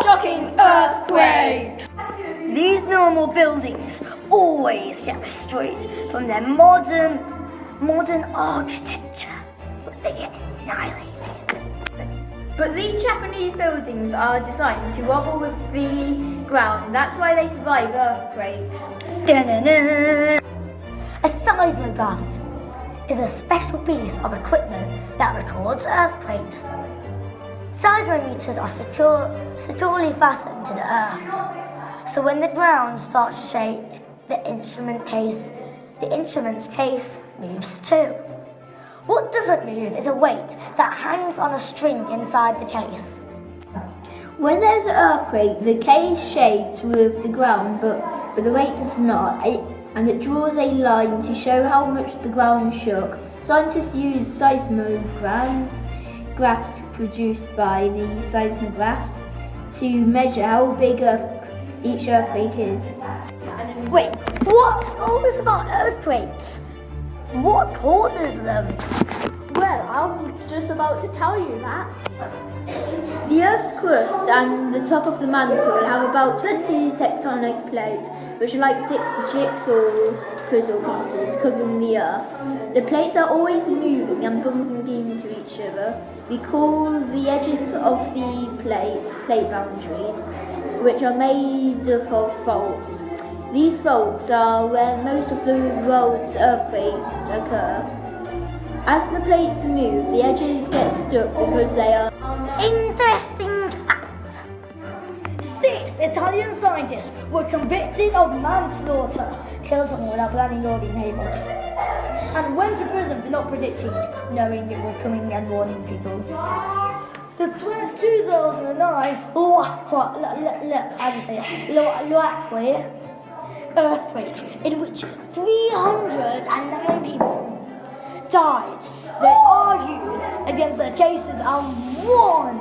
shocking earthquake! These normal buildings always get destroyed from their modern architecture, but they get annihilated. But these Japanese buildings are designed to wobble with the ground. That's why they survive earthquakes. Da-na-na. A seismograph is a special piece of equipment that records earthquakes. Seismometers are securely fastened to the earth, so when the ground starts to shake, the instrument's case moves too. What doesn't move is a weight that hangs on a string inside the case. When there's an earthquake, the case shakes with the ground, but the weight does not, and it draws a line to show how much the ground shook. Scientists use seismographs, graphs produced by the seismographs, to measure how big each earthquake is. Wait, what's all this about earthquakes? What causes them? Well, I'm just about to tell you that. The Earth's crust and the top of the mantle have about 20 tectonic plates, which are like jigsaw puzzle pieces covering the Earth. The plates are always moving and bumping into each other. We call the edges of the plates plate boundaries, which are made up of faults. These faults are where most of the world's earthquakes occur. As the plates move, the edges get stuck because they are... Interesting fact. 6 Italian scientists were convicted of manslaughter, killed someone without planning or being able, and went to prison for not predicting, knowing it was coming and warning people. The 2009 earthquake, in which 309 people died. They argued against their cases and won.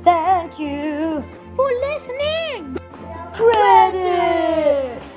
Thank you for listening. Credits.